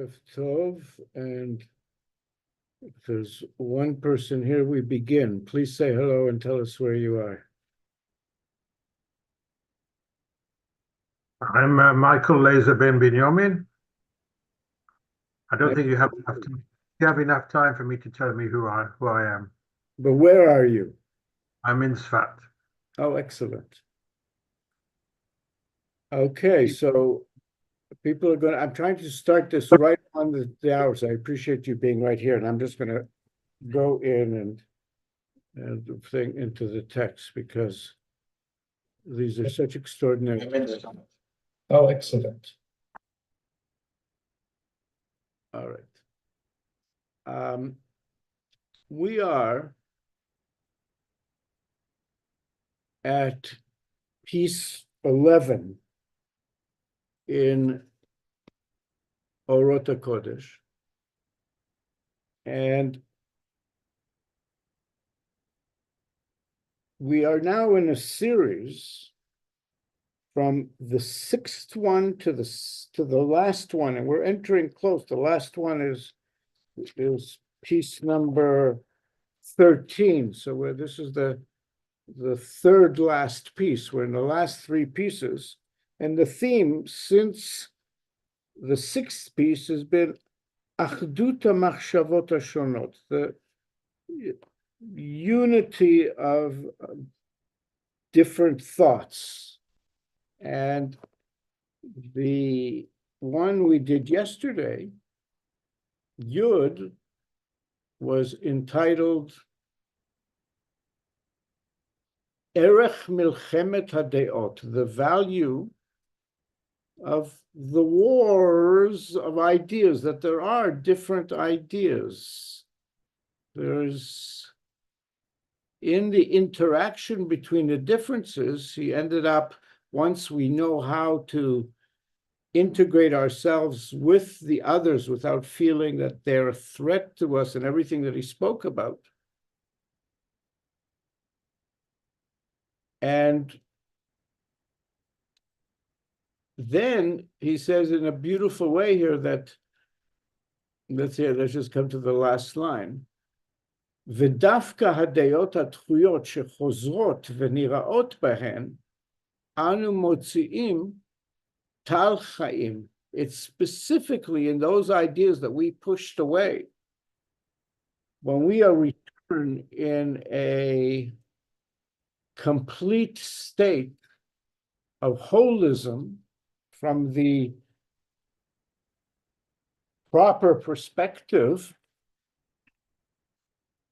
Erev Tov, and if there's one person here, we begin. Please say hello and tell us where you are. I'm Michael Laser Ben Binyamin. I don't think you have enough time. You have enough time for me to tell me who I am. But where are you? I'm in Sfat. Oh, excellent. Okay, so people are going to, I'm trying to start this right on the hours. I appreciate you being right here, and I'm just going to go in and thing into the text because these are such extraordinary. Oh, excellent. All right. We are at piece 11 in Orot HaKodesh, and we are now in a series from the sixth one to the last one, and we're entering close. The last one is piece number 13. So this is the third last piece. We're in the last three pieces, and the theme since the sixth piece has been Achdut HaMachshavot HaShonot, the unity of different thoughts. And the one we did yesterday, Yud, was entitled Erech Milchemet HaDeot, the value of the wars of ideas, that there are different ideas. There's, in the interaction between the differences, he ended up, once we know how to integrate ourselves with the others without feeling that they're a threat to us and everything that he spoke about. And then he says in a beautiful way here that, let's just come to the last line. ודווקא הדעות הדחויות שחוזרות ונראות בהן, אנו מוציאים טל חיים. It's specifically in those ideas that we pushed away. When we are returned in a complete state of holism from the proper perspective,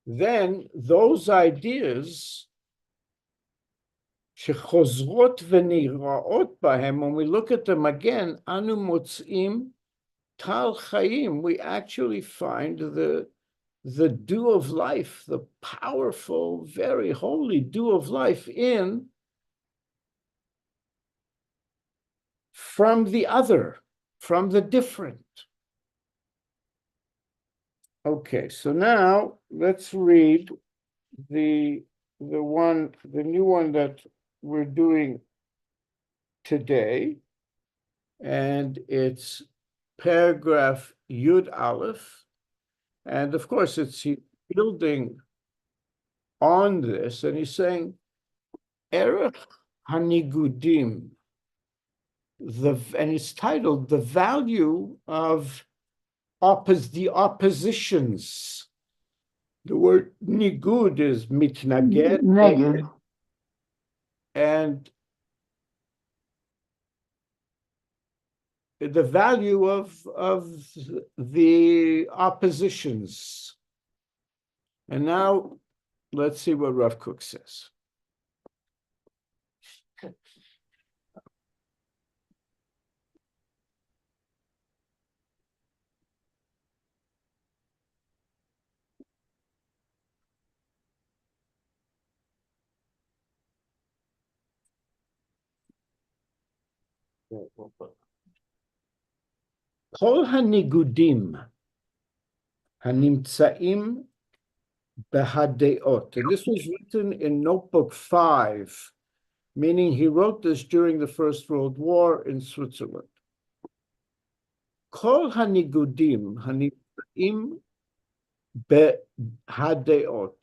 then those ideas שחוזרות ונראות בהם, when we look at them again, אנו מוצאים טל חיים, we actually find the dew of life, the powerful, very holy dew of life from the other, from the different. Okay, so now let's read the new one that we're doing today, and it's paragraph Yud Aleph, and of course it's building on this, and he's saying Erech Hanigudim, and it's titled The Value of the oppositions. The word nigud is mitnaged, and the value of the oppositions. And now let's see what Rav Kook says. כל הניגודים הנמצאים בהדעות, and this was written in notebook 5, meaning he wrote this during the First World War in Switzerland. Kol hanigudim hanigudim behadeot.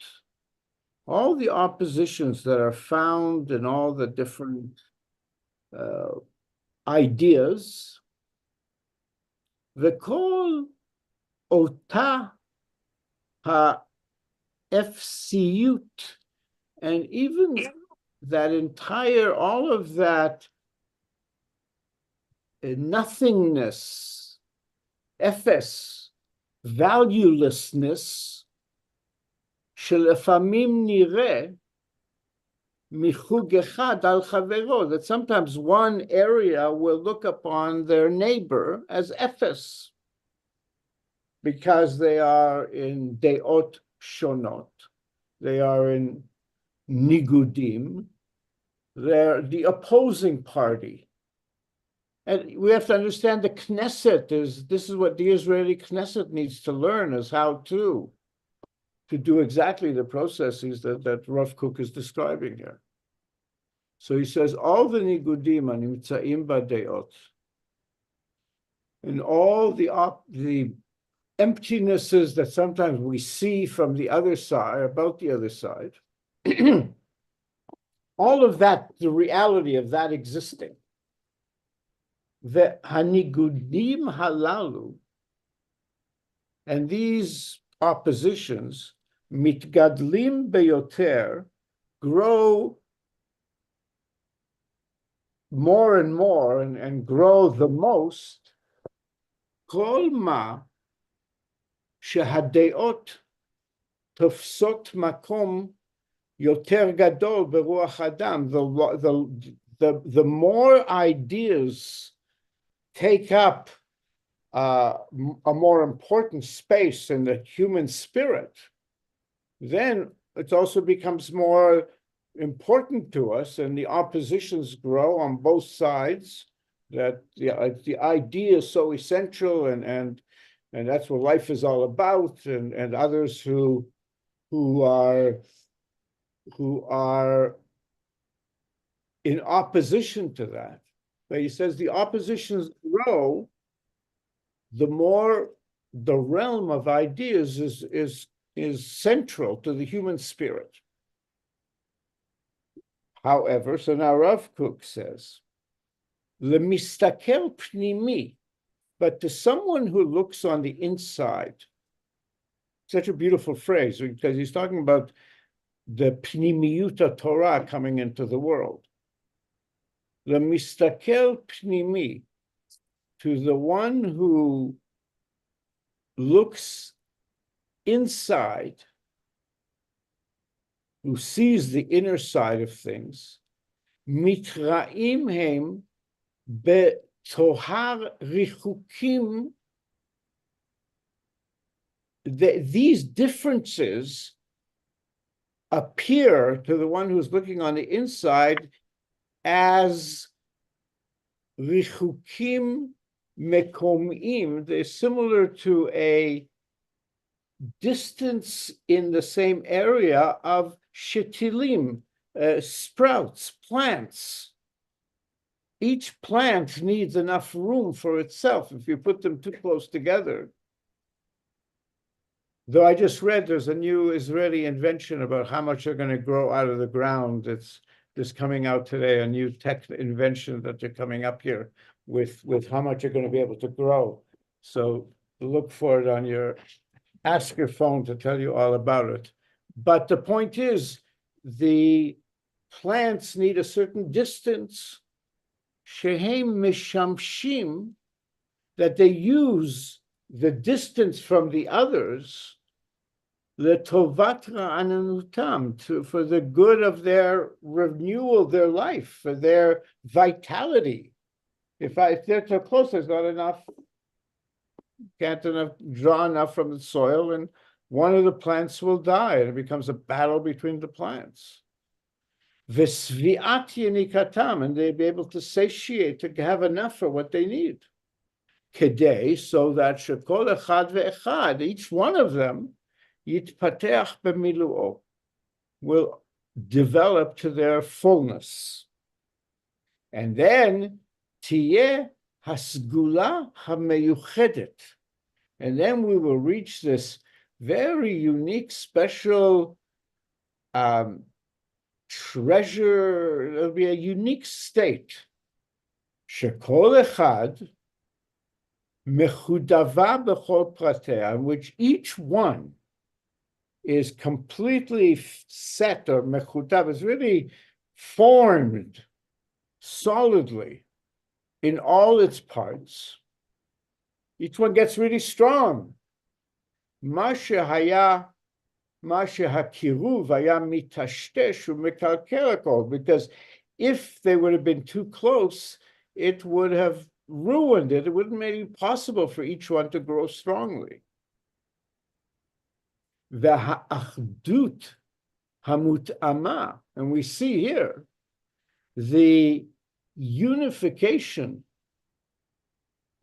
All the oppositions that are found in all the different ideas, v'kol ota ha'efsiyut, and even that entire, all of that nothingness, efes, valuelessness, שלפעמים נראה מחוג אחד על חברו, that sometimes one area will look upon their neighbor as efes, because they are in deot shonot, they are in nigudim, they're the opposing party. And we have to understand the Knesset this is what the Israeli Knesset needs to learn, is how to do exactly the processes that Rav Kook is describing here. So he says, all the nigudim animtzaim badeot, and all the emptinesses that sometimes we see from the other side, about the other side, all of that, the reality of that existing, the hanigudim halalu, and these oppositions, mitgadlim beyoter, grow more and more and grow the most, kol ma shehadeot tofsot makom yoter gadol beruach adam, the more ideas take up a more important space in the human spirit, then it also becomes more important to us, and the oppositions grow on both sides, that the idea is so essential, and that's what life is all about, and others who are in opposition to that. But he says the oppositions grow, the more the realm of ideas is central to the human spirit. However, so now Rav Kook says, lemistakel pnimi, but to someone who looks on the inside, such a beautiful phrase, because he's talking about the pnimiyuta Torah coming into the world. Lemistakel pnimi, to the one who looks inside, who sees the inner side of things, mitraim hem betohar richukim, these differences appear to the one who's looking on the inside as richukim mekomim. They're similar to a distance in the same area of shetilim, sprouts, plants. Each plant needs enough room for itself. If you put them too close together, though I just read there's a new Israeli invention about how much they're going to grow out of the ground. It's just coming out today, a new tech invention that they're coming up here with how much you're going to be able to grow. So look for it on your, ask your phone to tell you all about it. But the point is, the plants need a certain distance, shehem mishamshim, that they use the distance from the others, letovat ra'ananutam, for the good of their renewal, their life, for their vitality. If they're too close, there's not enough, can't draw enough from the soil, and one of the plants will die, and it becomes a battle between the plants. V'svi'at yenikatam, and they'll be able to satiate, to have enough for what they need. Kedei, so that shekol echad ve'echad, each one of them, yitpateach b'milu'o, will develop to their fullness. And then, tiyeh Hasgula hameyuchedet. And then we will reach this very unique, special treasure. It'll be a unique state. Shekol echad mechudava b'chol pratea, in which each one is completely set, or mechudav is really formed solidly in all its parts. Each one gets really strong. Masha hakiruv haya mitashtesh u'mekalkel hakol, because if they would have been too close, it would have ruined it. It wouldn't make it possible for each one to grow strongly. The ha'achdut hamut'ama, and we see here the unification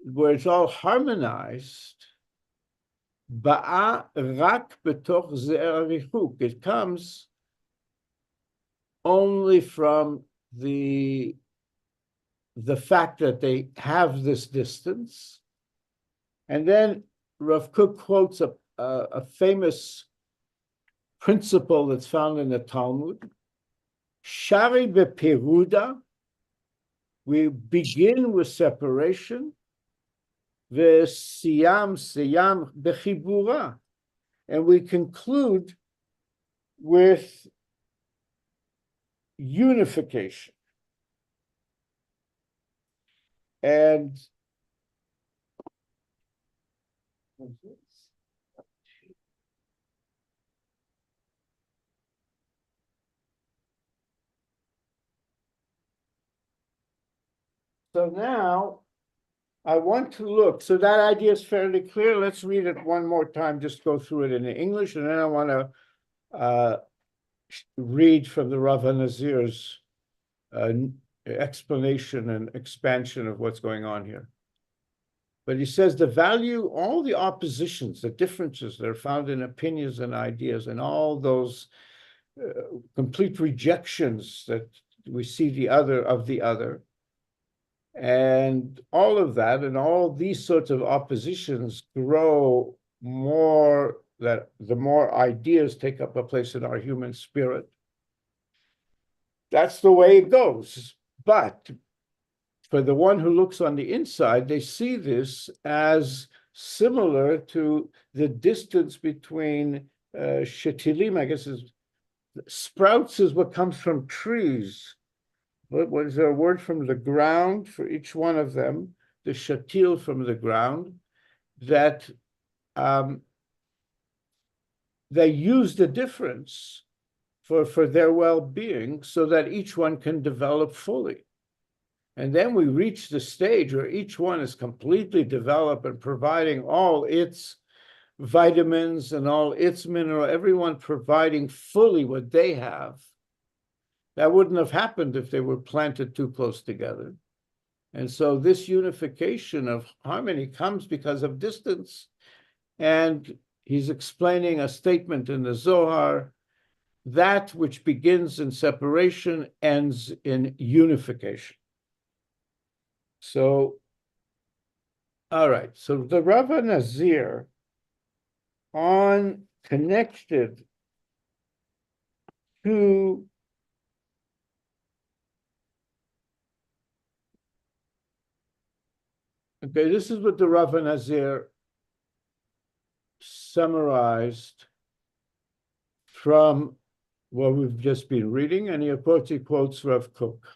where it's all harmonized. Ba'a rak betoch ze'er richuk. It comes only from the fact that they have this distance. And then Rav Kook quotes a famous principle that's found in the Talmud. Shari beperuda, we begin with separation. Siyam bechibura, and we conclude with unification. And so now I want to look, so that idea is fairly clear. Let's read it one more time, just go through it in English, and then I want to read from the Rav Nazir's explanation and expansion of what's going on here. But he says the value, all the oppositions, the differences that are found in opinions and ideas, and all those complete rejections that we see the other of the other, and all of that, and all these sorts of oppositions grow more, that the more ideas take up a place in our human spirit. That's the way it goes. But for the one who looks on the inside, they see this as similar to the distance between shetilim, I guess is sprouts is what comes from trees. What is there a word from the ground for each one of them? The shatil from the ground, that they use the difference for their well-being so that each one can develop fully. And then we reach the stage where each one is completely developed and providing all its vitamins and all its mineral, everyone providing fully what they have. That wouldn't have happened if they were planted too close together. And so this unification of harmony comes because of distance. And he's explaining a statement in the Zohar, that which begins in separation ends in unification. So, all right, so the Rav Nazir on connected to okay, this is what the Rav Nazir summarized from what we've just been reading, and he quotes Rav Kook.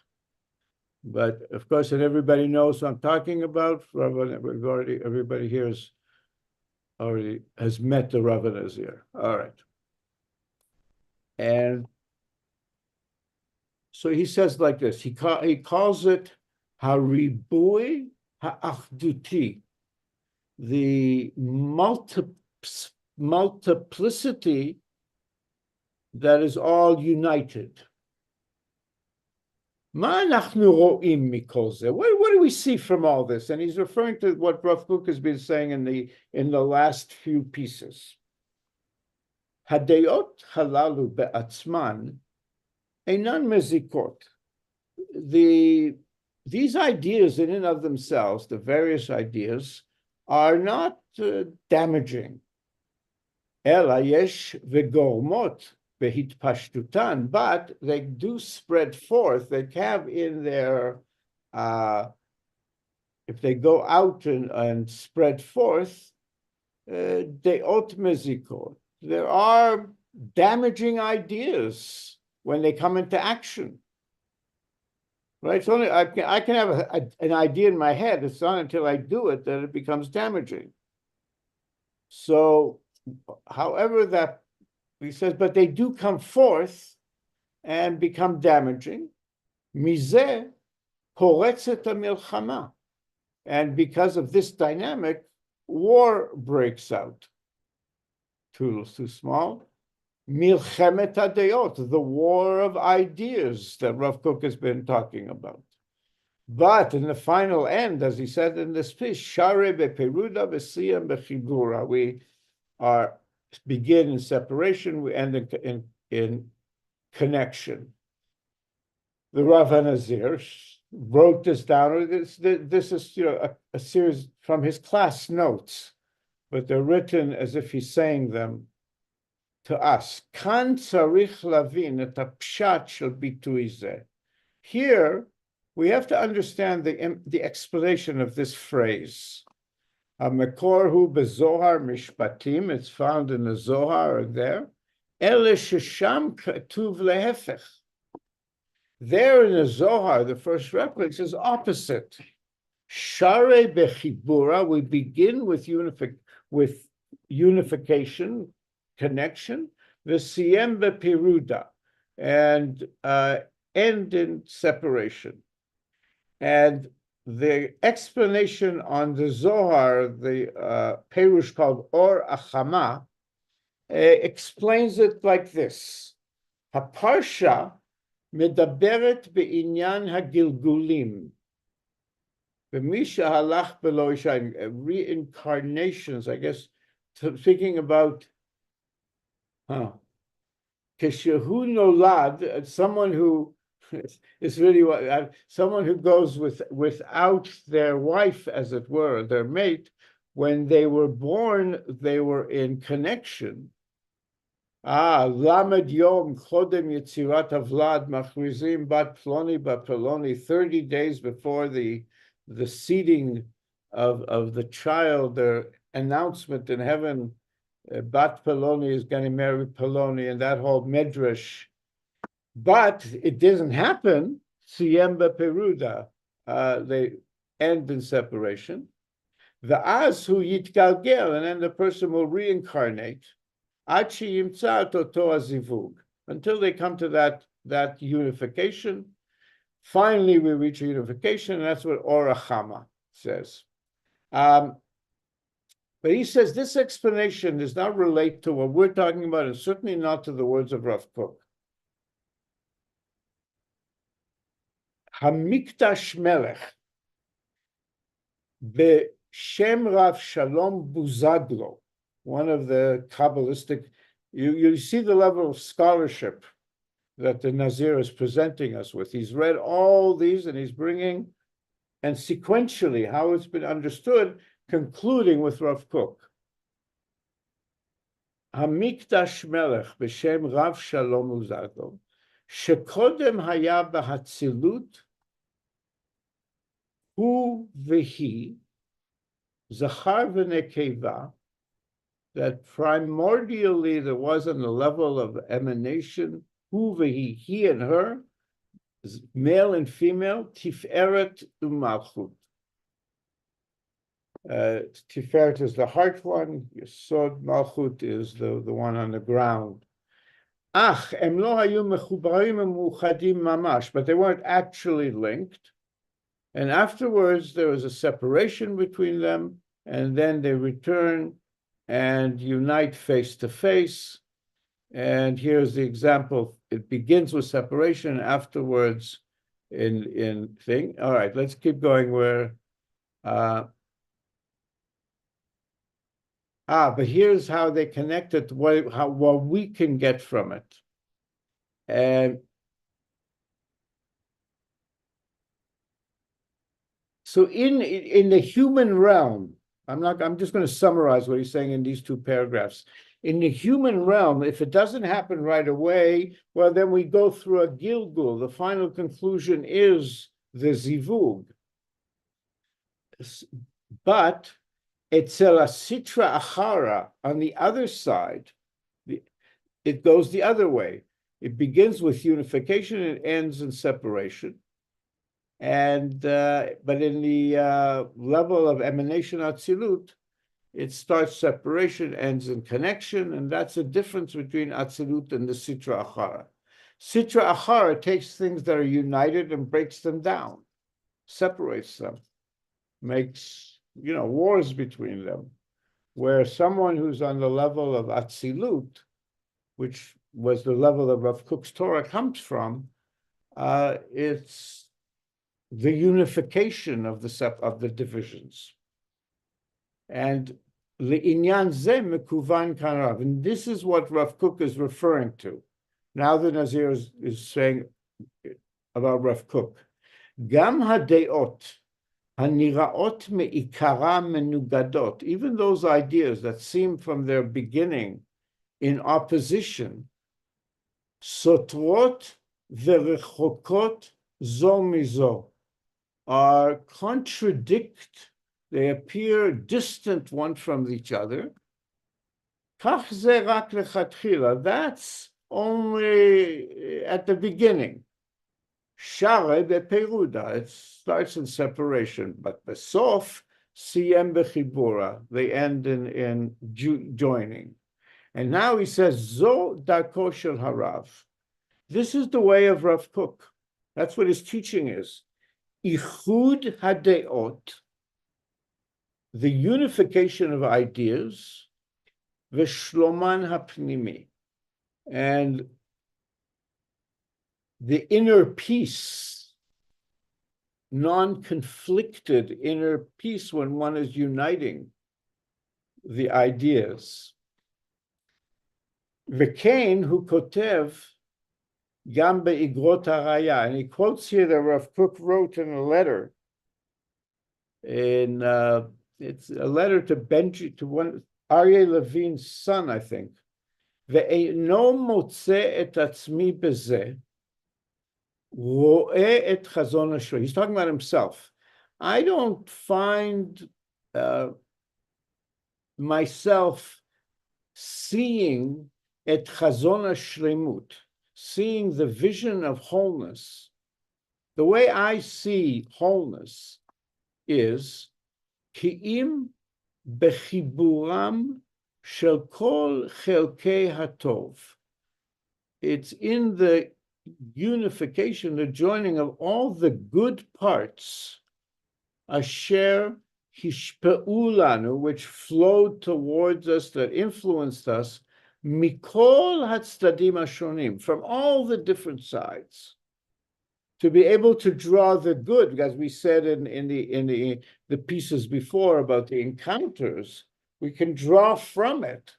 But of course, and everybody knows what I'm talking about. Everybody here has met the Rav Nazir. All right. And so he says like this, he calls it haribui ha'achduti, the multiplicity that is all united. What do we see from all this? And he's referring to what Rav Kook has been saying in the last few pieces. Hadeyot halalu be'atzman einan mezikot. The these ideas in and of themselves, the various ideas, are not damaging. Ela yesh v'gormot behitpashtutan, but they do spread forth. They have in their, if they go out and spread forth, deot mezikot. There are damaging ideas when they come into action. Right? It's only I can have an idea in my head. It's not until I do it that it becomes damaging. So, however that he says, but they do come forth and become damaging. Mizeh poretzet hamilchama, and because of this dynamic, war breaks out. Too small. Milchemet hadeot, the war of ideas that Rav Kook has been talking about. But in the final end, as he said in this piece, Share beperuda v'siyam bechibura, we begin in separation, we end in connection. The Rav Nazir wrote this down. This is a series from his class notes, but they're written as if he's saying them to us. Kan tzarich lavin et hapshat shel bitui zeh. Here, we have to understand the explanation of this phrase. HaMekor hu bezohar mishpatim, it's found in the Zohar there. Ele shesham katuv lehefech. There in the Zohar, the first reference is opposite. Share bechibura, we begin with unification, connection, v'siyem bepiruda, and end in separation. And the explanation on the Zohar, the Perush called Or Achama, explains it like this. Haparsha medaberet be'inyan hagilgulim. B'misha halach below isha, reincarnations, I guess, thinking about Keshehu nolad, someone who is really someone who goes without their wife, as it were, their mate. When they were born, they were in connection. Lamed yom chodem yetzirat avlad machrizim bat ploni 30 days before the seeding of the child, their announcement in heaven. Bat Peloni is going to marry Peloni, and that whole medrash. But it doesn't happen. Siyemba Peruda, they end in separation. The as hu yitgalgel, and then the person will reincarnate. Achi yimtza toto azivug, until they come to that unification. Finally, we reach a unification, and that's what Orachama says. But he says this explanation does not relate to what we're talking about, and certainly not to the words of Rav Kook. Hamikdash Melech B'Shem Rav Shalom Buzaglo, one of the Kabbalistic, you see the level of scholarship that the Nazir is presenting us with. He's read all these and he's bringing, and sequentially, how it's been understood, concluding with Rav Kook. Hamikdash Melech B'Shem Rav Shalom Uzaglo, shekodem haya b'hatzilut hu v'hi, zachar v'nekeva, that primordially there was on the level of emanation, hu v'hi, he and her, male and female, tiferet u'malchut. Tiferet is the heart one, Yesod, Malchut is the one on the ground. Ach, em lo hayu mechubarim u'muchadim mamash, but they weren't actually linked. And afterwards, there was a separation between them, and then they return and unite face to face. And here's the example. It begins with separation, afterwards in thing. All right, let's keep going where but here's how they connect it, what we can get from it. And So in the human realm, I'm just going to summarize what he's saying in these two paragraphs. In the human realm, if it doesn't happen right away, well, then we go through a Gilgul. The final conclusion is the Zivug. But Etzel Sitra Achara, on the other side, it goes the other way. It begins with unification and ends in separation. And but in the level of emanation Atzilut, it starts separation, ends in connection, and that's the difference between Atzilut and the Sitra Achara. Sitra Achara takes things that are united and breaks them down, separates them, makes wars between them. Where someone who's on the level of Atzilut, which was the level of Rav Kook's Torah comes from, it's the unification of the divisions. And Le'inyan ze mekuvan kan Rav. And this is what Rav Kook is referring to. Now the Nazir is saying about Rav Kook. Gam hadeot haniraot me'ikara menugadot. Even those ideas that seem from their beginning in opposition, sotrot verechokot zo mizo, are they appear distant one from each other. That's only at the beginning. Share beperuda, it starts in separation, but besof siyem bechibura, they end in joining. And now he says, Zo darko shel harav. This is the way of Rav Kook. That's what his teaching is. Ichud hadeot, the unification of ideas, v'shloman hapnimi, and the inner peace, non-conflicted inner peace when one is uniting the ideas. V'kein hu kotev gam be'igrot haraya, and he quotes here that Rav Kook wrote in a letter. It's a letter to Aryeh Levine's son, I think. Ve'eino motze et atzmi bezeh, ro'eh et chazon hashor. He's talking about himself. I don't find myself seeing et chazon hashlemut, seeing the vision of wholeness. The way I see wholeness is ki'im bechiburam shel kol chelkei hatov. It's in the unification, the joining of all the good parts, asher hishpe'u lanu, which flowed towards us, that influenced us, mikol hatzdadim hashonim, from all the different sides, to be able to draw the good, as we said in the pieces before about the encounters, we can draw from it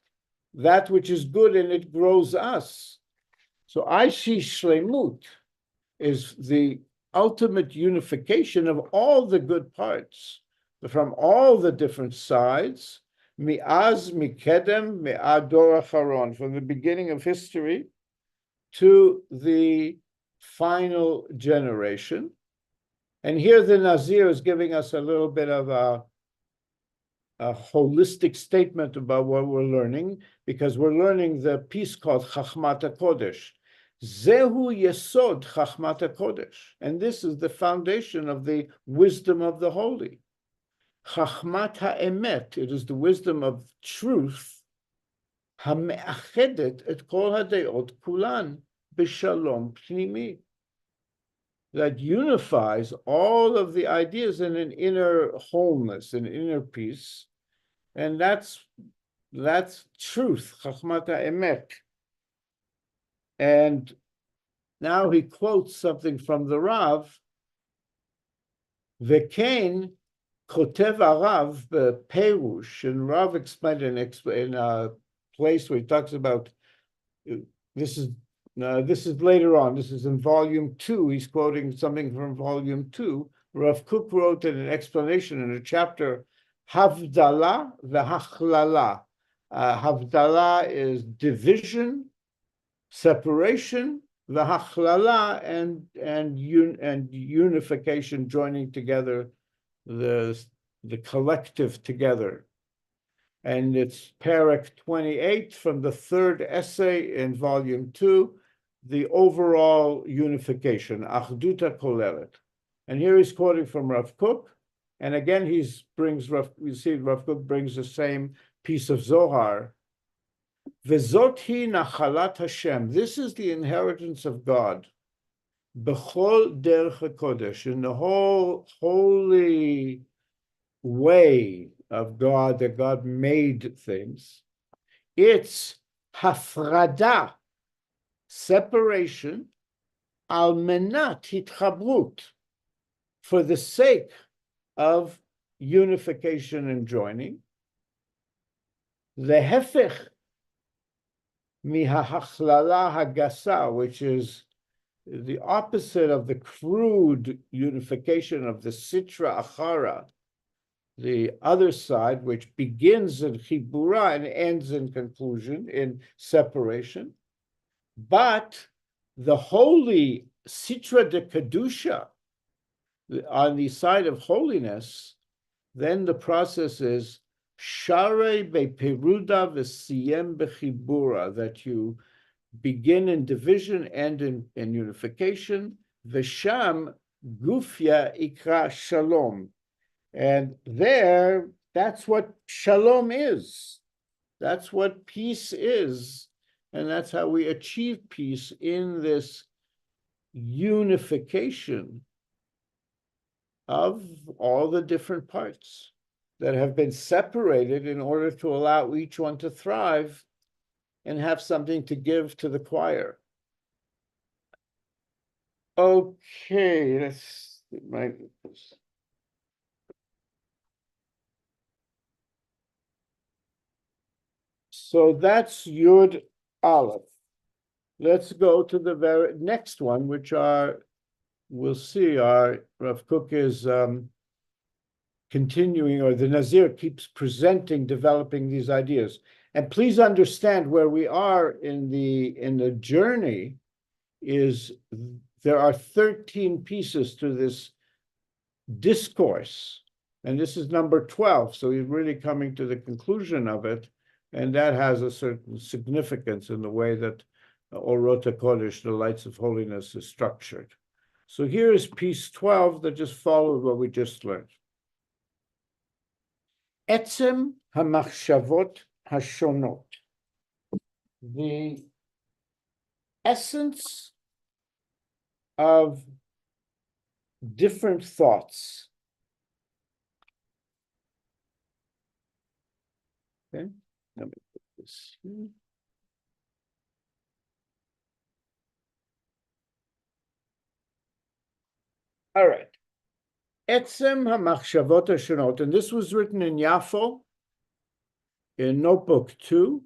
that which is good, and it grows us. So I see shlemut is the ultimate unification of all the good parts from all the different sides, mi'az mikedem mi'ador acharon, from the beginning of history to the final generation. And here the Nazir is giving us a little bit of a holistic statement about what we're learning, because we're learning the piece called Chachmat HaKodesh. Zehu Yesod Chachmat HaKodesh. And this is the foundation of the wisdom of the holy. Chachmat HaEmet, it is the wisdom of truth. HaMe'achedet et kol hadeot kulan b'shalom pnimi, that unifies all of the ideas in an inner wholeness, an inner peace. And that's truth, Chachmat HaEmet. And now he quotes something from the Rav. V'kein kotev Arav beperush, and Rav explained in a place where he talks about this is later on. This is in volume 2. He's quoting something from volume 2 Rav Kook wrote in an explanation in a chapter, Havdalah v'Hachlala. Havdalah is division, separation, v'Hachlala and unification, joining together the collective together. And it's Parak 28 from the third essay in volume 2, the overall unification, Achduta Koleret. And here he's quoting from Rav Kook, and again we see Rav Kook brings the same piece of Zohar. Vezot hi nachalat Hashem. This is the inheritance of God. Bechol derech hakodesh, in the whole holy way of God, that God made things. It's hafrada, separation, al menat hitchabrut, for the sake of unification and joining. Lehefech mihahachlala hagasa, which is the opposite of the crude unification of the sitra achara, the other side, which begins in chibura and ends in conclusion, in separation. But the holy sitra de kedusha, on the side of holiness, then the process is share beperuda v'siyem bechibura, that you begin in division and in unification. V'sham gufya ikra shalom. And there, that's what shalom is. That's what peace is. And that's how we achieve peace, in this unification of all the different parts that have been separated in order to allow each one to thrive and have something to give to the choir. Okay, let's so that's Yud Aleph. Let's go to the very next one, which we'll see, Rav Kook is continuing, or the Nazir keeps presenting, developing these ideas. And please understand where we are in the journey is there are 13 pieces to this discourse. And this is number 12. So he's really coming to the conclusion of it. And that has a certain significance in the way that Orota Kodesh, the Lights of Holiness, is structured. So here is piece 12 that just followed what we just learned. Etzem hamachshavot hashonot. The essence of different thoughts. Okay, let me put this here. All right. Etzem hamachshavot hashonot, and this was written in Yafo, in Notebook 2,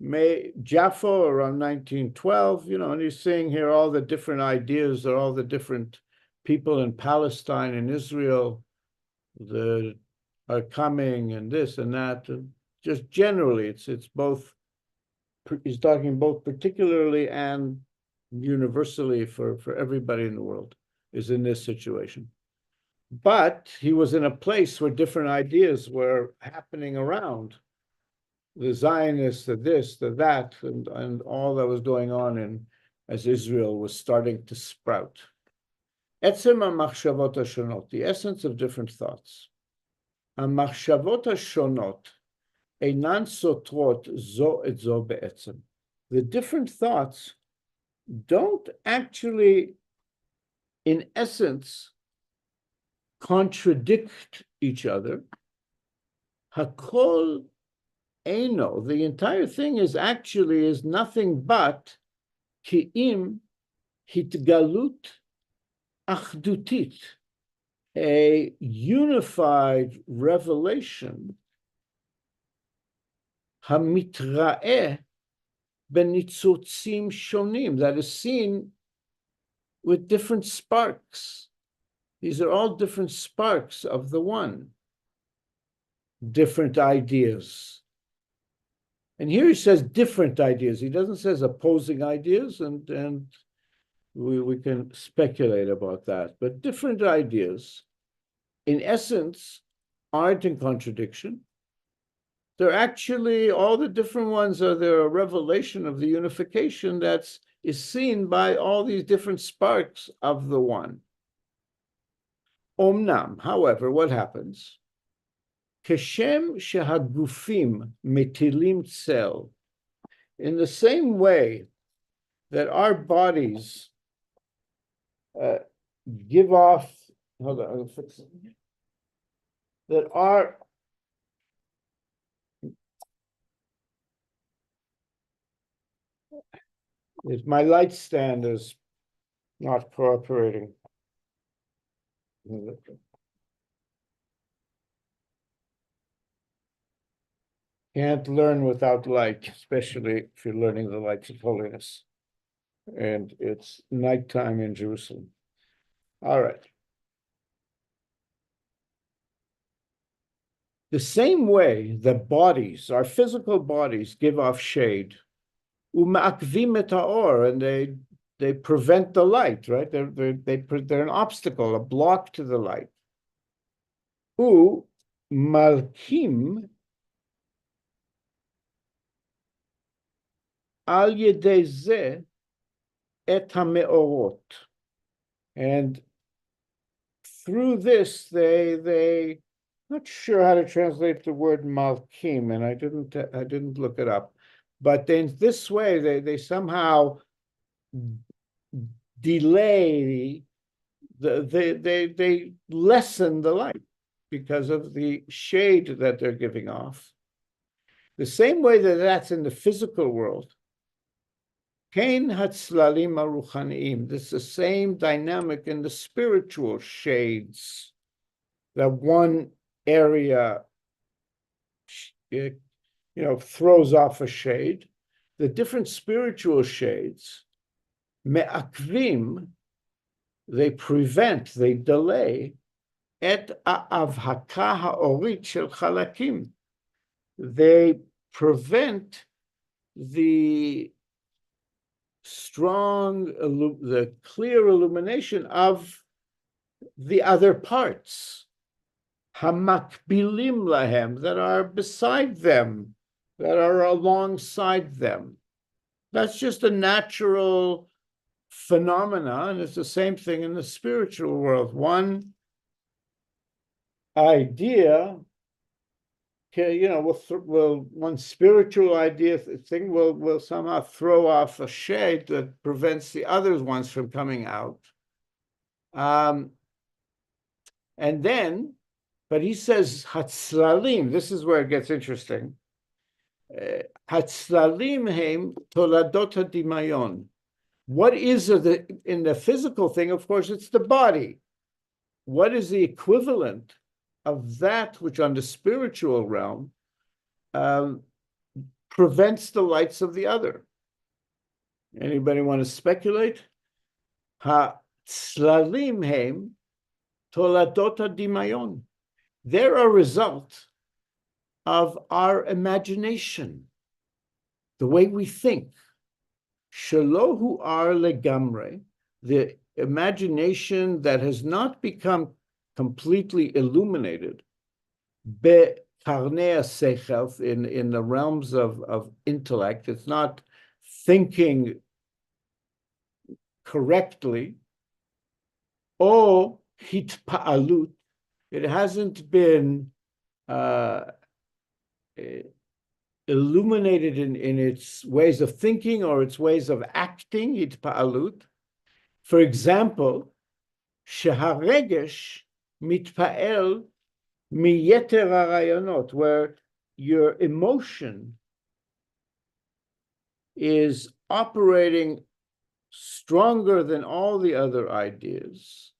Jaffo around 1912, and he's saying here all the different ideas that all the different people in Palestine and Israel that are coming, and this and that, and just generally, it's both. He's talking both particularly and universally for everybody in the world is in this situation. But he was in a place where different ideas were happening around. The Zionists, the this, the that, and all that was going on as Israel was starting to sprout. Etzem ha-machshavot hashonot, the essence of different thoughts. Ha-machshavot hashonot einan sotrot zo et zo be'etzem. The different thoughts don't actually, in essence, contradict each other. Hakol Eino, the entire thing is nothing but ki'im hitgalut achdutit, a unified revelation, hamitra'eh benitzotzim shonim, that is seen with different sparks These are all different sparks of the one, different ideas. And here he says different ideas. He doesn't say opposing ideas, and we can speculate about that. But different ideas, in essence, aren't in contradiction. They're actually, all the different ones are a revelation of the unification that is seen by all these different sparks of the one. Omnam, however, what happens? Keshem shehagufim metilim tzel. In the same way that our bodies give off, hold on, I'll fix it. That our my light stand is not cooperating. Can't learn without light, especially if you're learning the lights of holiness. And it's nighttime in Jerusalem. All right. The same way the bodies, our physical bodies, give off shade, u'ma'akvim et ha'or, and they prevent the light, right? They're an obstacle, a block to the light. Malkim al yedei zeh et ha'me'orot, and through this they not sure how to translate the word malkim, and I didn't look it up, but in this way they somehow delay they lessen the light because of the shade that they're giving off. The same way that that's in the physical world. Kain hatzlalim aruchanim. This is the same dynamic in the spiritual shades. That one area, throws off a shade. The different spiritual shades, me'akvim, they prevent, they delay, et avhaka ha'orit shel chalakim. They prevent the the clear illumination of the other parts, hamakbilim lahem, that are beside them, that are alongside them. That's just a natural phenomenon. It's the same thing in the spiritual world. One idea, one spiritual idea thing will somehow throw off a shade that prevents the other ones from coming out. And then, but he says hatzlalim. This is where it gets interesting. Hatzlalim heim toladot hadimayon. What is in the physical thing? Of course, it's the body. What is the equivalent of that which on the spiritual realm prevents the lights of the other? Anybody want to speculate? Ha-tzlalim heim toladot hadimayon. They're a result of our imagination, the way we think. Shalohu ar legamre, the imagination that has not become completely illuminated, be karnei sechel, in the realms of intellect. It's not thinking correctly. O hitpa'alut, it hasn't been illuminated in its ways of thinking or its ways of acting, hitpa'alut. For example, sheharegesh mitpa'el miyeter harayonot, where your emotion is operating stronger than all the other ideas.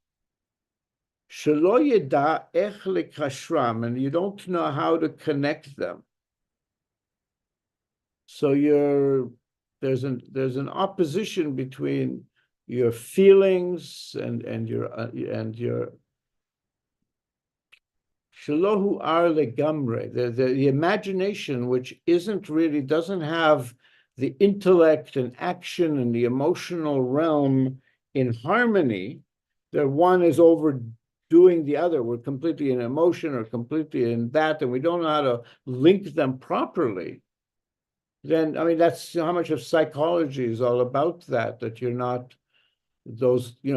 Shelo yeda ech lekashram, and you don't know how to connect them. So there's an opposition between your feelings and your Shelohu ar legamre, the imagination, which doesn't have the intellect and action and the emotional realm in harmony, that one is overdoing the other. We're completely in emotion or completely in that, and we don't know how to link them properly. Then, I mean, that's how much of psychology is all about that you're not those, a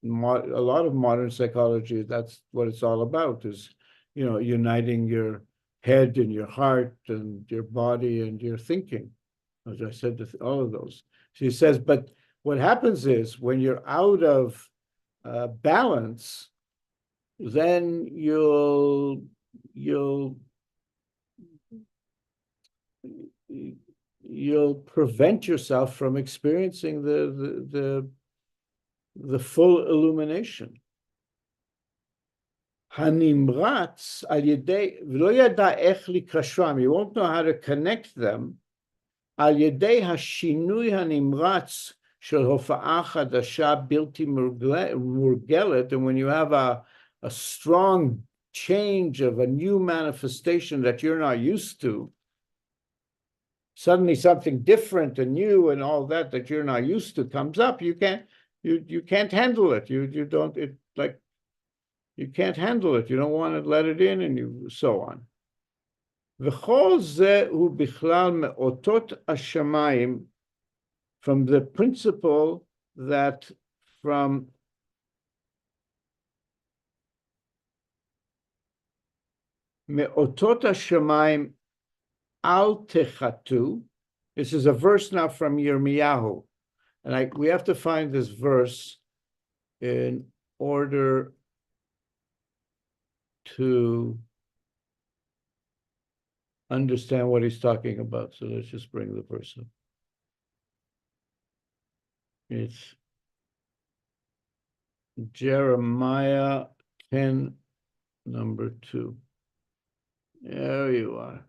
lot of modern psychology, that's what it's all about, is, uniting your head and your heart and your body and your thinking, as I said, all of those. She says, but what happens is when you're out of balance, then you'll prevent yourself from experiencing the full illumination. Hanimratz al yedei v'lo yada ech likashram. You won't know how to connect them. Al yedei hashinui hanimratz shel hofa'ah chadasha bilti murgelet. And when you have a strong change of a new manifestation that you're not used to, suddenly something different and new and all that you're not used to comes up. You can't handle it. You can't handle it. You don't want to let it in, and so on. V'chol ze hu bichlal me'otot hashamayim, from the principle that from me'otot hashamayim al techatu. This is a verse now from Yirmiyahu, and we have to find this verse in order to understand what he's talking about. So let's just bring the verse up. It's Jeremiah 10, number 2. There you are.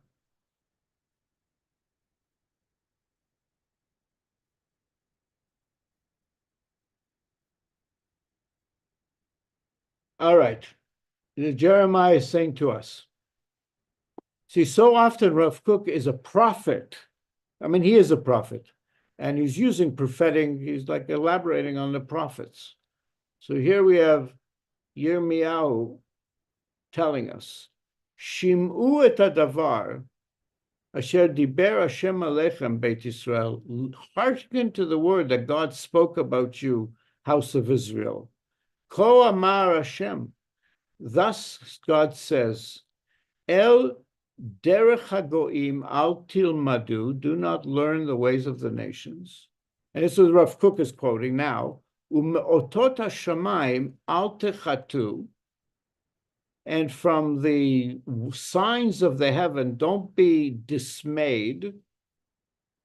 All right. Jeremiah is saying to us, see, so often Rav Kook is a prophet. I mean, he is a prophet, and he's using prophetic, he's like elaborating on the prophets. So here we have Yirmiyahu telling us, Shim'u et hadavar asher diber Hashem alechem Beit Yisrael. Hearken to the word that God spoke about you, house of Israel. Ko amar Hashem. Thus God says, El derech hagoim al tilmadu, do not learn the ways of the nations. And this is Rav Kook is quoting now. Umeotot hashamayim al techatu, and from the signs of the heaven, don't be dismayed.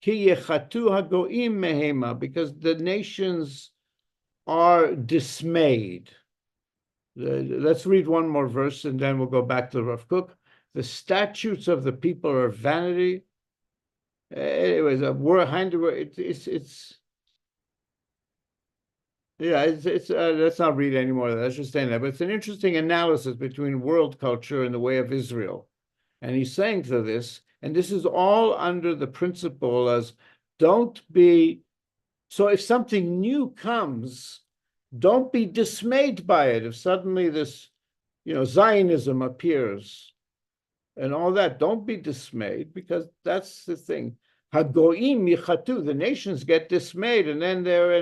Ki yechatu hagoim mehema, because the nations are dismayed. Let's read one more verse and then we'll go back to Rav Kook. The statutes of the people are vanity. Anyways, a word handiwork. Let's not read any more of that. Let's just say that. But it's an interesting analysis between world culture and the way of Israel. And he's saying to this, and this is all under the principle as don't be. So if something new comes, don't be dismayed by it. If suddenly this, Zionism appears and all that, don't be dismayed, because that's the thing. Hagoim yichatu, the nations get dismayed, and then they're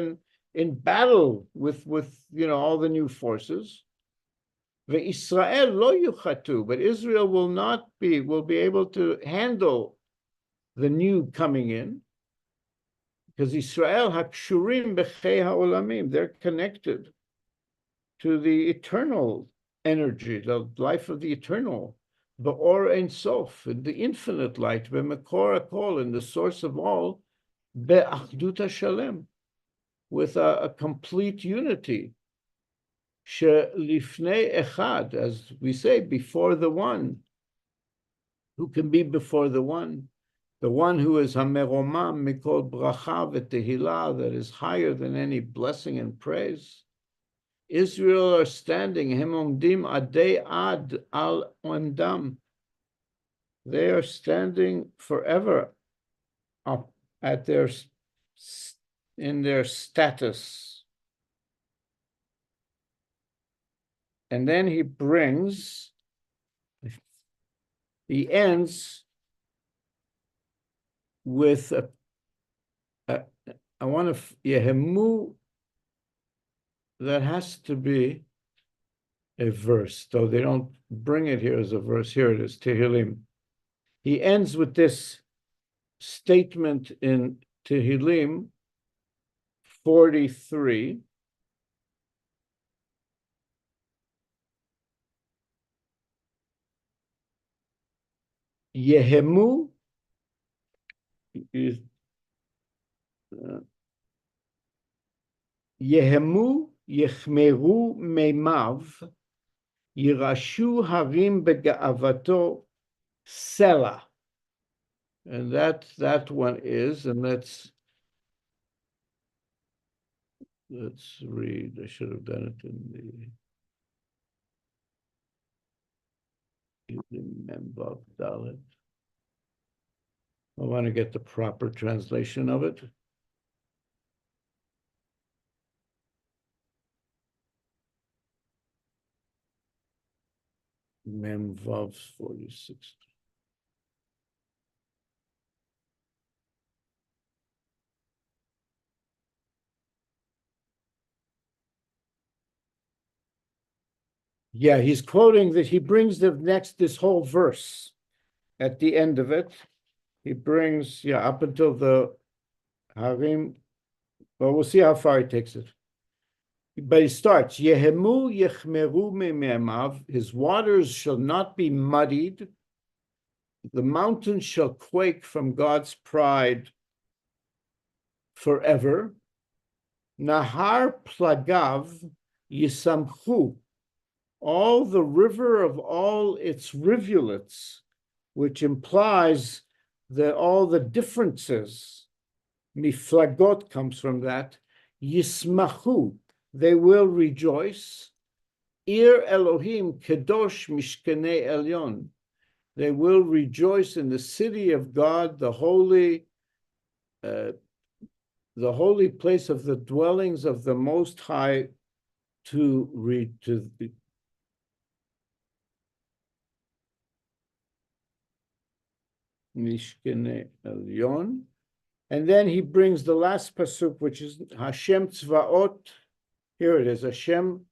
in battle with all the new forces. Ve'Israel lo yuchatu, but Israel will be able to handle the new coming in. Because Israel hakshurim b'chei ha'olamim, they're connected to the eternal energy, the life of the eternal, ba'or ein sof, the infinite light, b'mekor hakol, in the source of all, be'achdut hashalem, with a complete unity, she'lifnei echad, as we say, before the one. Who can be before the one? The one who is hameromam mikol bracha v'tehillah, that is higher than any blessing and praise. Israel are standing, Hem omdim adei ad al ondam. They are standing forever up at in their status. And then he ends with I want to Yehemu. That has to be a verse, though they don't bring it here as a verse. Here it is, Tehillim. He ends with this statement in Tehillim 43. Yehemu is Yehemu yechmeru meimav yirashu harim bega'avato sela. And that one is, and let's read. I should have done it in the Memvav Dalet. I want to get the proper translation of it. Memvav 46. Yeah, he's quoting that he brings this whole verse at the end of it. He brings, up until the Harim. Well, we'll see how far he takes it. But he starts, Yehemu yechmeru me'emav, his waters shall not be muddied. The mountains shall quake from God's pride forever. Nahar plagav yisamchu, all the river of all its rivulets, which implies that all the differences, miflagot comes from that, yismachu, they will rejoice. Ir Elohim kedosh mishkenei elyon, they will rejoice in the city of God, the holy place of the dwellings of the Most High, to read to the Mishkenei Elyon. And then he brings the last pasuk, which is Hashem Tzvaot. Here it is, Hashem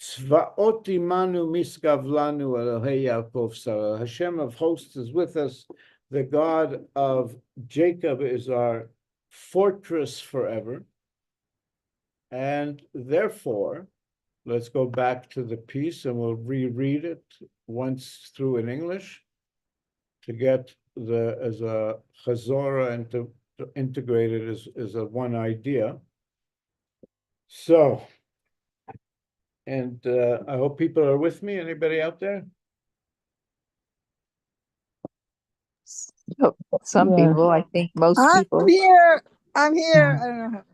Tzvaot imanu misgavlanu Elohei Yaakov Sarah. Hashem of hosts is with us. The God of Jacob is our fortress forever. And therefore, let's go back to the piece and we'll reread it once through in English to get as a chazorah and to integrate it as a one idea. So, and I hope people are with me. Anybody out there? Some people, I think most people. I'm here. I don't know how.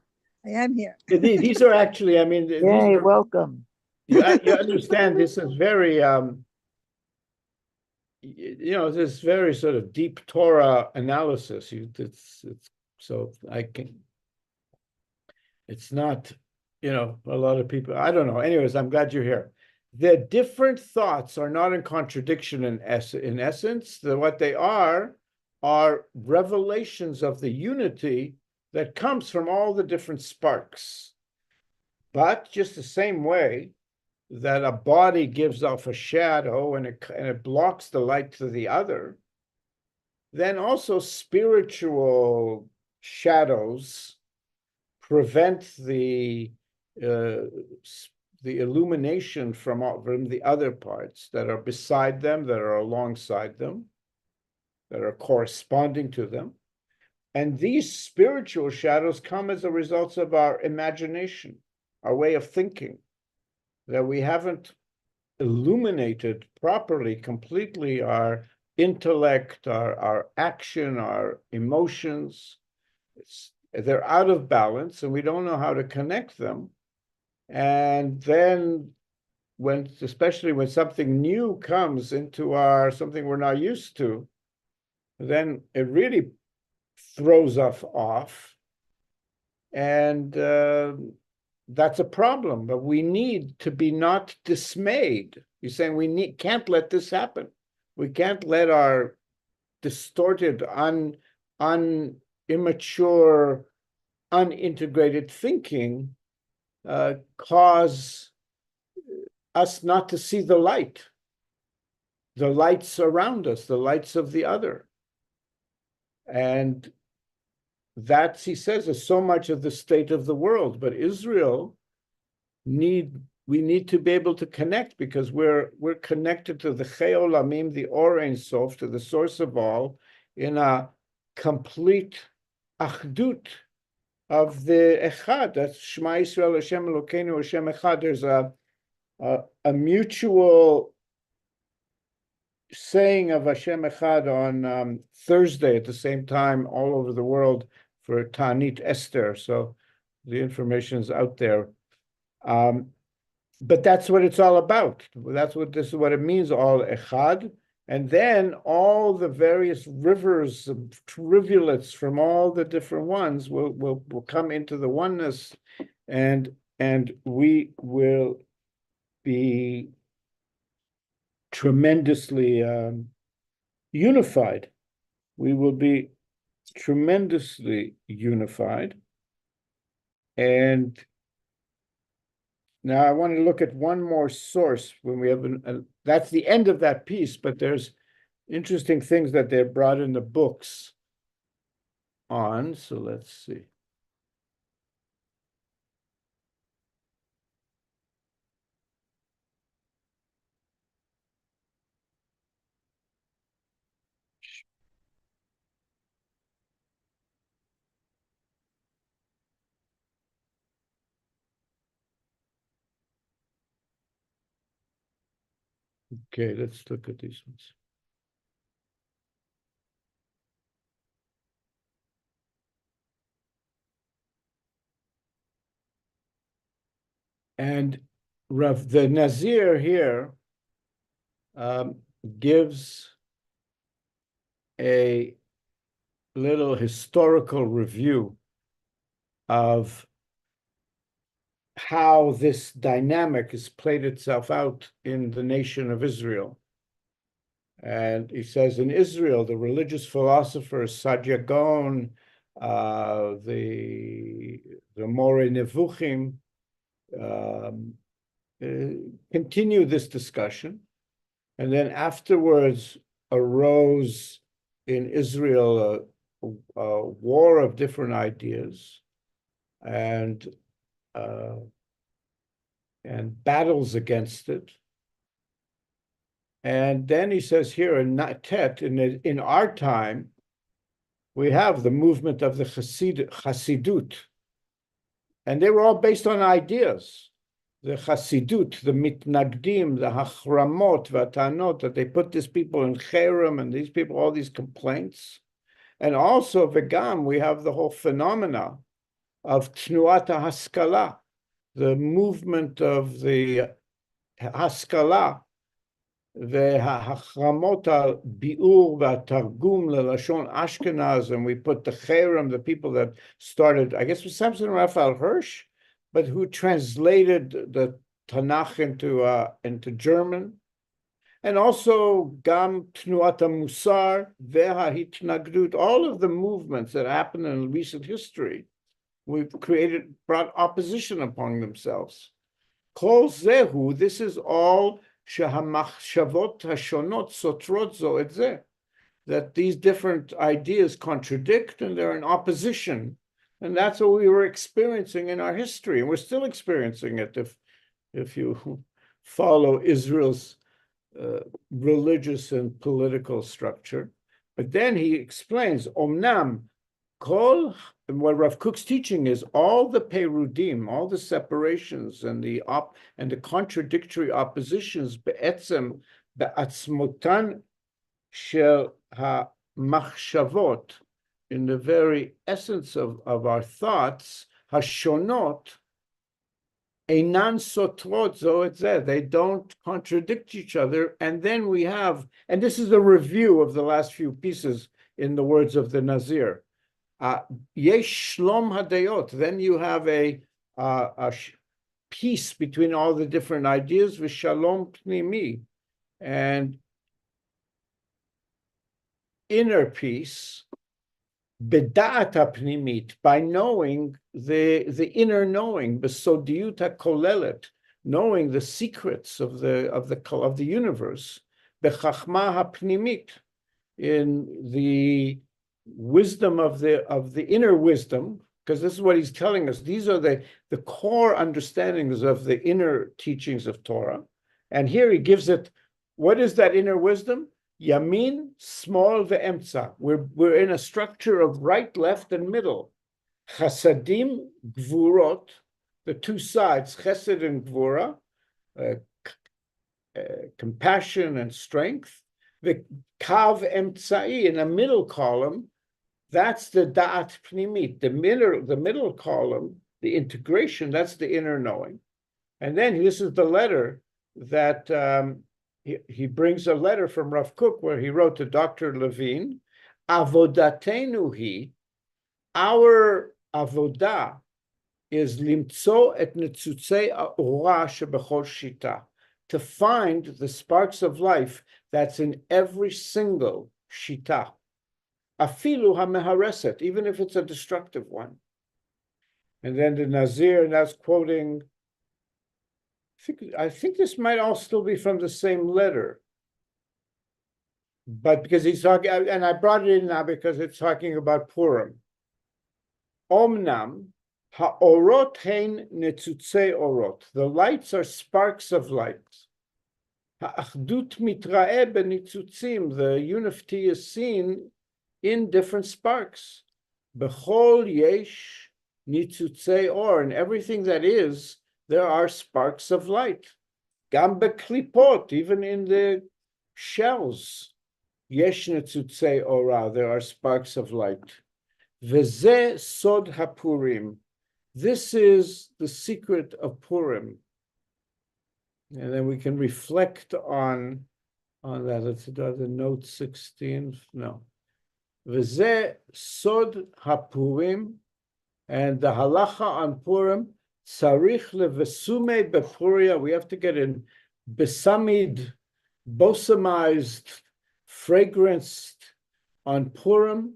I am here. These are actually, I mean, Yay, welcome. You understand this is very, this very sort of deep Torah analysis. It's not, a lot of people, I don't know. Anyways, I'm glad you're here. The different thoughts are not in contradiction in essence. What they are revelations of the unity that comes from all the different sparks. But just the same way that a body gives off a shadow and it blocks the light to the other, then also spiritual shadows prevent the illumination from the other parts that are beside them, that are alongside them, that are corresponding to them. And these spiritual shadows come as a result of our imagination, our way of thinking, that we haven't illuminated properly, completely our intellect, our action, our emotions. They're out of balance and we don't know how to connect them And then especially when something new comes into something we're not used to, then it really throws us off. And that's a problem, but we need to be not dismayed. You're saying we can't let this happen. We can't let our distorted, immature, unintegrated thinking cause us not to see the lights around us, the lights of the other. And that, he says, is so much of the state of the world. But Israel we need to be able to connect, because we're connected to the Chei Olamim, the Or Ein Sof, to the source of all, in a complete achdut of the Echad. That's Shema Yisrael Hashem Elokeinu Hashem Echad. There's a mutual saying of Hashem Echad on Thursday at the same time all over the world for Ta'anit Esther. So the information is out there. But that's what it's all about. This is what it means, all Echad. And then all the various rivers, rivulets from all the different ones will come into the oneness, and we will be tremendously unified. We will be tremendously unified. And now I want to look at one more source when we have that's the end of that piece, but there's interesting things that they're brought in the books on. So let's see. Okay, let's look at these ones. And the Nazir here gives a little historical review of how this dynamic has played itself out in the nation of Israel. And he says, in Israel, the religious philosophers Saadia Gaon, the More Nevuchim, continue this discussion. And then afterwards arose in Israel a war of different ideas and battles against it. And then he says here in Tet, in our time, we have the movement of the Chassidut. And they were all based on ideas. The Chassidut, the Mitnagdim, the Hachramot, Vatanot, that they put these people in Cherem and these people, all these complaints. And also, Vegam, we have the whole phenomena of Tnuat HaHaskalah, the movement of the Haskalah, the Hachramot al-Bi'ur v'Targum lelashon Ashkenaz, and we put the Cherem, the people that started, I guess it was Samson Raphael Hirsch, but who translated the Tanakh into German, and also Gam Tnuat HaMusar ve'Hahitnagdut, all of the movements that happened in recent history, brought opposition upon themselves. Kol zehu, this is all shehamachshavot hashonot sotrot zo et zeh, that these different ideas contradict and they're in opposition. And that's what we were experiencing in our history, and we're still experiencing it if you follow Israel's religious and political structure. But then he explains, Omnam, Kol, and what Rav Kook's teaching is all the perudim, all the separations and the contradictory oppositions, be'etzem be'atzmotan shel ha'machshavot, in the very essence of our thoughts, hashonot, Einan sotrot zo et zeh. They don't contradict each other. And then we have, and this is a review of the last few pieces in the words of the Nazir. Yesh shlom hadayot. Then you have a peace between all the different ideas, v'shalom pnimi, and inner peace, b'da'at ha'pnimit, by knowing the inner knowing, b'sodiyut ha'kolelet, knowing the secrets of the universe, b'chachma ha'pnimit, in the wisdom of the inner wisdom, because this is what he's telling us. These are the core understandings of the inner teachings of Torah. And here he gives it, what is that inner wisdom? Yamin, small, ve'emtza. We're in a structure of right, left, and middle. Chasadim, gvurot, the two sides, chesed and gvura, compassion and strength. The kav emtsai, in a middle column, that's the da'at pnimit. The middle column, the integration, that's the inner knowing. And then this is the letter that he brings a letter from Rav Kook where he wrote to Dr. Levine, avodatenu hi, our avodah is limtso et netzutzei ha'ora shebechol shita, to find the sparks of life that's in every single shita. Afilu hamehareset, even if it's a destructive one. And then the Nazir, and that's quoting, I think this might all still be from the same letter. But because he's talking, and I brought it in now because it's talking about Purim. Omnam, ha'orot hein netzutzei orot. The lights are sparks of light. Ha'achdut mitra'eh benitzutzim. The unity is seen in different sparks. Bechol yesh nitzutzei or. And everything that is, there are sparks of light. Gam beklipot, even in the shells. Yesh nitzutzei ora, there are sparks of light. Veze sod hapurim. This is the secret of Purim. And then we can reflect on that. Let's do the note 16. No. Veze sod hapurim, and the halacha on Purim, tzarich levesume bepuria. We have to get in besamid, balsamized, fragranced on Purim.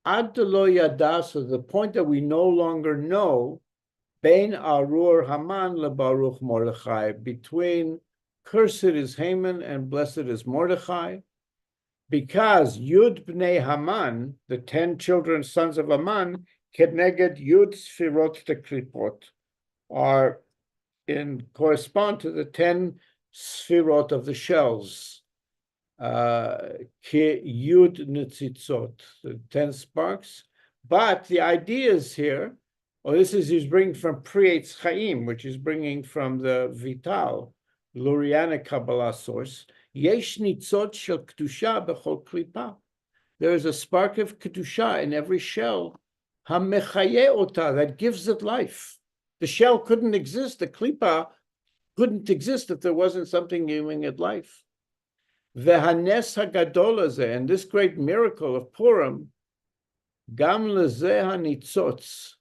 Ad lo yada, so the point that we no longer know, bein arur Haman lebaruch Mordechai, between cursed is Haman and blessed is Mordechai, because Yud bnei Haman, the 10 children, sons of Haman, keneged Yud sfirot teklipot, are correspond to the 10 sfirot of the shells. Yud netzitzot, the 10 sparks. But the idea is here, he's bringing from Pri Eitz Chaim, which is bringing from the Vital, Lurianic Kabbalah source. Yesh nitzot shel kedusha bechol klipa. There is a spark of kedusha in every shell, hamechaye ota, that gives it life. The shell couldn't exist, the klipa couldn't exist if there wasn't something giving it life. Vehanes hagadol hazeh, and this great miracle of Purim, gam lezeh hanitzotz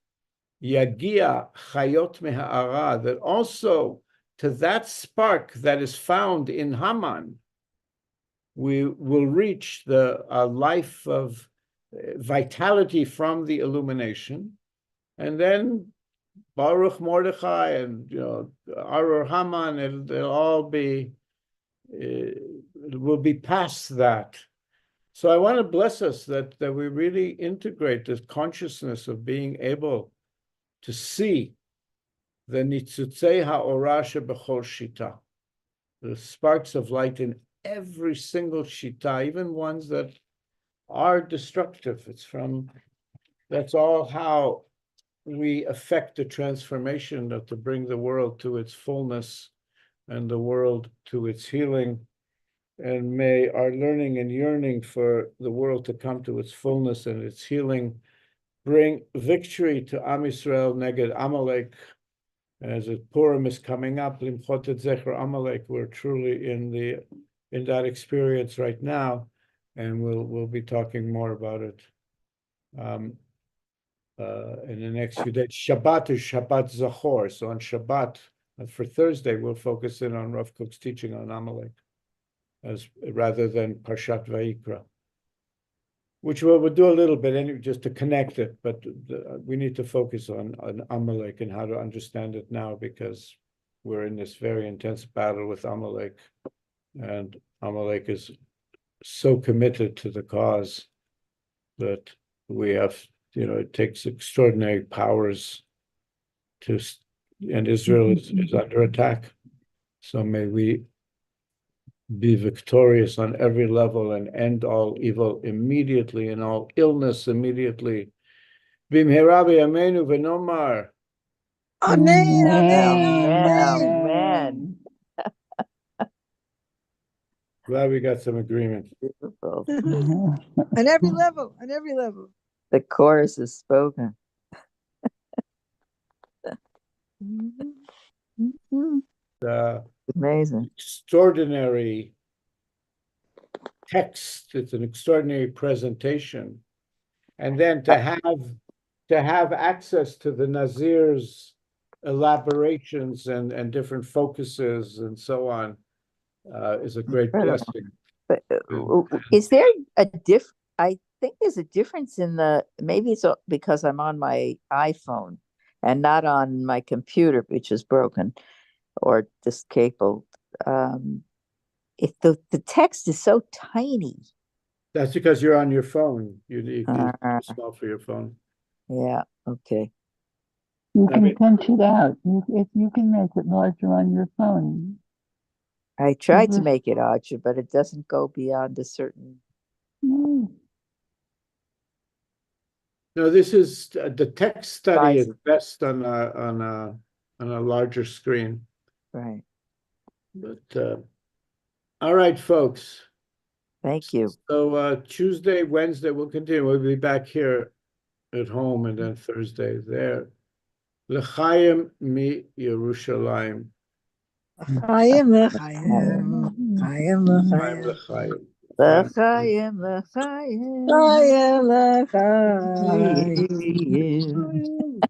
yagia chayot meha'ara, that also to that spark that is found in Haman, we will reach the life of vitality from the illumination, and then Baruch Mordechai and Arur Haman, they'll all be. It will be past that. So I want to bless us that we really integrate this consciousness of being able to see the nitzutzei ha'ora shebechol shita, the sparks of light in every single shita, even ones that are destructive. That's all how we affect the transformation to bring the world to its fullness and the world to its healing. And may our learning and yearning for the world to come to its fullness and its healing bring victory to Am Yisrael neged Amalek, As Purim is coming up, Limchot et Zecher Amalek, we're truly in that experience right now, and we'll be talking more about it in the next few days. Shabbat is Shabbat Zachor, so on Shabbat, for Thursday, we'll focus in on Rav Kook's teaching on Amalek, rather than Parshat Vayikra, which we'll do a little bit anyway, just to connect it, but we need to focus on Amalek and how to understand it now, because we're in this very intense battle with Amalek, and Amalek is so committed to the cause that we have, it takes extraordinary powers and Israel is under attack. So may we be victorious on every level and end all evil immediately and all illness immediately. Bimhera b'yameinu v'nomar. Amen, amen, Amen. amen. Amen. Glad we got some agreement. Beautiful. On every level, on every level. The chorus is spoken. Amazing. Extraordinary text. It's an extraordinary presentation. And then to have access to the Nazir's elaborations and different focuses and so on is a great Incredible. blessing. But is there I think there's a difference in maybe it's because I'm on my iPhone and not on my computer, which is broken or disabled. If the text is so tiny. That's because you're on your phone. It's too small for your phone. Yeah, okay. You can punch it out. If you can make it larger on your phone. I tried to make it larger, but it doesn't go beyond a certain. No. No, this is the text study is Size. best on a larger screen. Right. But all right, folks. Thank you. So Tuesday, Wednesday, we'll continue. We'll be back here at home, and then Thursday there. L'chaim mi Yerushalayim. Chaim l'chaim, chaim L'chaim l'chaim, l'chaim. L'chaim. chaim l'chaim. L'chaim.